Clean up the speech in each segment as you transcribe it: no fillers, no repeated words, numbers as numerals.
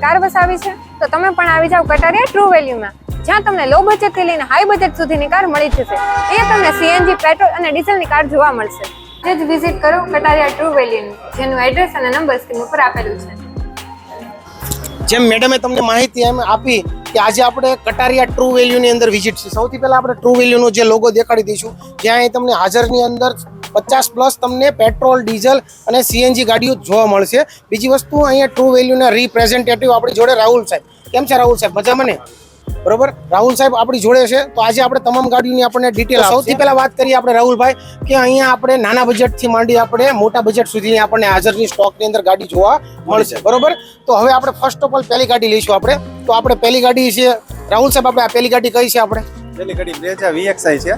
Car વસાવી છે તો તમે પણ આવી જાવ કટારિયા ટ્રુ વેલ્યુમાં, જ્યાં તમને લો બજેટ થી લઈને હાઈ બજેટ સુધીની કાર મળી જશે. અહીંયા તમને સીએનજી, પેટ્રોલ અને ડીઝલની કાર જોવા મળશે. જે જ વિઝિટ કરો કટારિયા ટ્રુ વેલ્યુની, જેનું એડ્રેસ અને નંબર સ્ક્રીન ઉપર આપેલું છે. જેમ મેડમે તમને માહિતી એમ આપી કે આજે આપણે કટારિયા ટ્રુ વેલ્યુની અંદર વિઝિટ છે. સૌથી પહેલા આપણે ટ્રુ વેલ્યુનો જે લોગો દેખાડી દઈશું, જ્યાં અહીં તમને હાજરની અંદર 50+ તમને પેટ્રોલ, ડીઝલ અને સીએનજી ગાડીઓ જોવા મળશે. બીજી વસ્તુ અહીંયા ટ્રુ વેલ્યુના રિપ્રેઝેન્ટેટિવ આપણી જોડે રાહુલ સાહેબ. કેમ છે રાહુલ સાહેબ? મજામાં ને? બરોબર, રાહુલ સાહેબ આપણી જોડે છે. તો આજે આપણે તમામ ગાડીઓની આપણને ડિટેલ. સૌથી પહેલા વાત કરીએ આપણે રાહુલભાઈ કે અહીંયા આપણે નાના બજેટથી માંડી આપણે મોટા બજેટ સુધીની આપણને હાજરની સ્ટોકની અંદર ગાડી જોવા મળશે. બરોબર, તો હવે આપણે ફર્સ્ટ ઓફ ઓલ પહેલી ગાડી લઈશું આપણે. તો આપણે પહેલી ગાડી છે રાહુલ સાહેબ, આપણે આ પહેલી ગાડી કઈ છે? આપણે પહેલી ગાડી બ્રેઝા VXI છે,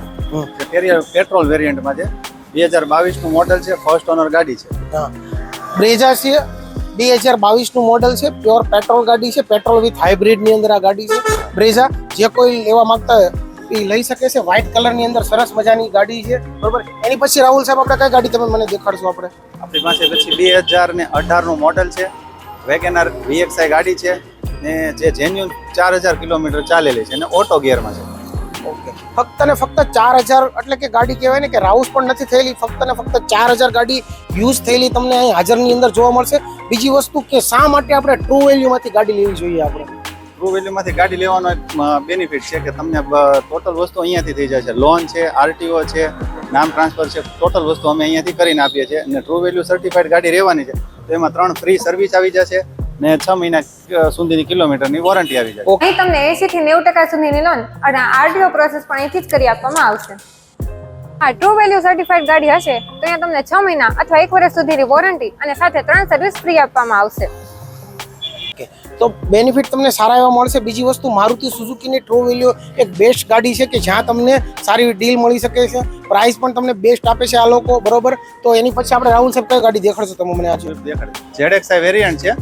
પેટ્રોલ વેરિયન્ટમાં છે, 2022 નું મોડલ છે, ફર્સ્ટ ઓનર ગાડી છે. હા, બ્રેઝા છે, 2022 નું મોડલ છે, પ્યોર પેટ્રોલ ગાડી છે, પેટ્રોલ વિથ હાઇબ્રિડ ની અંદર આ ગાડી છે બ્રેઝા. જે કોઈ લેવા માંગતા હોય એ લઈ શકે છે. વ્હાઇટ કલર ની અંદર સરસ મજાની ગાડી છે. બરોબર, એની પછી રાહુલ સાહેબ આપણે કઈ ગાડી તમે મને દેખાડશો? આપણી પાસે પછી 2018 નું મોડલ છે, વેગેનાર VXI ગાડી છે ને જે જેન્યુન 4000 કિલોમીટર ચાલેલી છે અને ઓટો ગિયરમાં છે. ઓકે, ફક્ત ને ફક્ત 4000 એટલે કે ગાડી કહેવાય ને કે રાઉસ પણ નથી થયેલી, ફક્ત ને ફક્ત 4000 ગાડી યુઝ થયેલી તમને અહીં હાજરની અંદર જોવા મળશે. બીજી વસ્તુ કે શા માટે આપણે ટ્રુ વેલ્યુમાંથી ગાડી લેવી જોઈએ? આપણે ટ્રુ વેલ્યુમાંથી ગાડી લેવાનો એક બેનિફિટ છે કે તમને ટોટલ વસ્તુ અહીંયાથી થઈ જાય છે. લોન છે, RTO છે, નામ ટ્રાન્સફર છે, ટોટલ વસ્તુ અમે અહીંયાથી કરીને આપીએ છીએ. અને ટ્રુ વેલ્યુ સર્ટિફાઈડ ગાડી રહેવાની છે તો એમાં 3 ફ્રી સર્વિસ આવી જશે ને 6 મહિના સુધીની કિલોમીટરની વોરંટી આવી જાય. અહીં તમને 80 થી 90% સુધીની લોન અને RTO પ્રોસેસ પણ અહીંથી જ કરી આપવામાં આવશે. આ ટ્રુ વેલ્યુ સર્ટિફાઈડ ગાડી હશે તો અહીંયા તમને 6 મહિના અથવા 1 વર્ષ સુધીની વોરંટી અને સાથે 3 સર્વિસ ફ્રી આપવામાં આવશે. તો બેનિફિટ તમને સારા એવા મળશે. બીજી વસ્તુ મારુતિ સુઝુકીની ટ્રુ વેલ્યુ એક બેસ્ટ ગાડી છે કે જ્યાં તમને સારી ડીલ મળી શકે છે. પ્રાઇસ પણ તમને બેસ્ટ આપે છે આ લોકો. બરોબર, તો એની પછી આપણે રાહુલ સાહેબ કઈ ગાડી દેખાડશો તમે મને? આજે દેખાડે ZXI વેરિયન્ટ છે,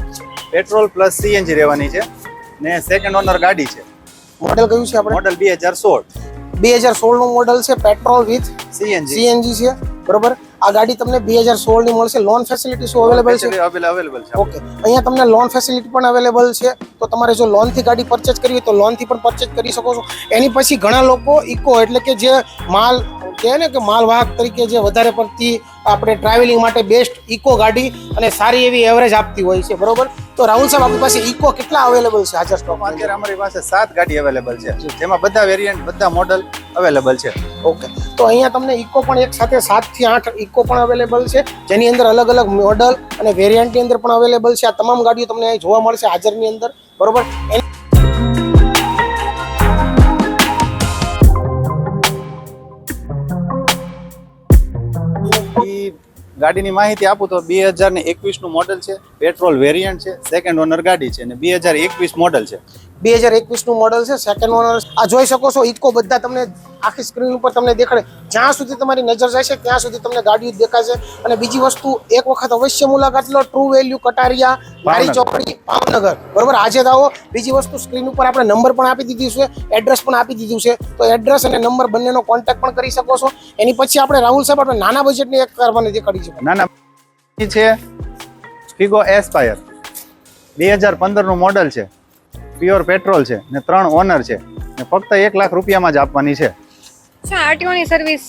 પેટ્રોલ પ્લસ CNG રહેવાની છે ને સેકન્ડ ઓનર ગાડી છે. મોડેલ કયું છે આપણે? મોડલ 2016. 2016 નું મોડલ છે, પેટ્રોલ વિથ CNG છે. બરોબર, આ ગાડી તમને 2016 ની મળશે. લોન ફેસિલિટી શું અવેલેબલ છે? અવેલેબલ છે. ઓકે, અહીંયા તમને લોન ફેસિલિટી પણ અવેલેબલ છે. તો તમારે જો લોન થી ગાડી પરચેસ કરવી હોય તો લોન થી પણ પરચેસ કરી શકો છો. એની પછી ઘણા લોકો ઇકો એટલે કે જે માલ કહે ને કે માલવાહક તરીકે જે વધારે પડતી આપણે ટ્રાવેલિંગ માટે બેસ્ટ ઇકો ગાડી અને સારી એવી એવરેજ આપતી હોય છે. બરોબર, તો રાહુલ સાહેબ આપણી પાસે ઇકો કેટલા અવેલેબલ છે હાજર સ્ટોકમાં? અત્યારે અમારી પાસે 7 ગાડી અવેલેબલ છે, જેમાં બધા વેરિયન્ટ, બધા મોડલ અવેલેબલ છે. ઓકે, તો અહીંયા તમને ઇકો પણ એક સાથે 7 થી 8 ઇકો પણ અવેલેબલ છે, જેની અંદર અલગ અલગ મોડલ અને વેરિયન્ટની અંદર પણ અવેલેબલ છે. આ તમામ ગાડીઓ તમને અહીં જોવા મળશે હાજરની અંદર. બરોબર, ગાડીની માહિતી આપું તો 2021 નું મોડલ છે, પેટ્રોલ વેરિયન્ટ છે, સેકન્ડ ઓનર ગાડી છે અને 2021 મોડલ છે. 2021 નું મોડલ છે, સેકન્ડ ઓનર. આ જોઈ શકો છો ઇકો બધા તમને આખી સ્ક્રીન ઉપર તમને દેખાડે. જ્યાં સુધી તમારી નજર જાય છે ત્યાં સુધી તમને ગાડીઓ દેખાશે. અને બીજી વસ્તુ એક વખત અવશ્ય મુલાકાત લો ટ્રુ વેલ્યુ કટારિયા, નારી ચોકડી, ભાવનગર. બરોબર, આજે જ આવો. બીજી વસ્તુ સ્ક્રીન ઉપર આપણે નંબર પણ આપી દીધું છે, એડ્રેસ પણ આપી દીધું છે. તો એડ્રેસ અને નંબર બંનેનો કોન્ટેક્ટ પણ કરી શકો છો. એની પછી આપણે રાહુલ સાહેબ આપણે નાના બજેટની એક કાર મને દેખાડી છે. નાના છે ફિગો એસ્પાયર, 2015 નું મોડલ છે, પ્યોર પેટ્રોલ છે ને 3 ઓનર છે ને ફક્ત 1 લાખ રૂપિયામાં જ આપવાની છે. RTO ની સર્વિસ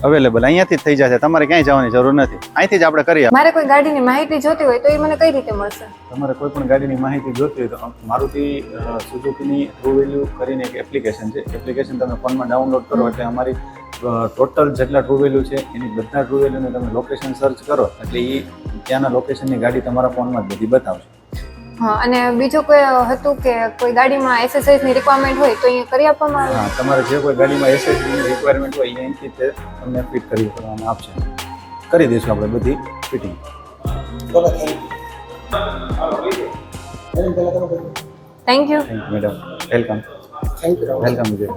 અવેલેબલ અહીંયાથી જ થઈ જશે, તમારે ક્યાંય જવાની જરૂર નથી, અહીંથી જ આપણે કરીએ. મારે કોઈ ગાડીની માહિતી જોતી હોય તો એ મને કઈ રીતે મળશે? તમારે કોઈ પણ ગાડીની માહિતી જોતી હોય તો મારુતિ સુઝુકીની ટ્રુ વેલ્યુ કરીને એક એપ્લિકેશન છે. એપ્લિકેશન તમે ફોનમાં ડાઉનલોડ કરો એટલે અમારી ટોટલ જેટલા ટ્રુ વેલ્યુ છે એની બધા ટ્રુ વેલ્યુને તમે લોકેશન સર્ચ કરો એટલે એ ત્યાંના લોકેશનની ગાડી તમારા ફોનમાં જ બધી બતાવશે. હા, અને બીજું કોઈ હતું કે કોઈ ગાડીમાં એસએસઆઈ ની રિક્વાયરમેન્ટ હોય તો અહીંયા કરી આપવામાં આવે? હા, તમારે જે કોઈ ગાડીમાં એસએસડી ની રિક્વાયરમેન્ટ હોય અહીંથી તે તમને ફિટ કરી કરવામાં આવશે. કરી દઈશું આપણે બધી fitting. Thank you madam. Welcome. Thank you. Welcome Vijay.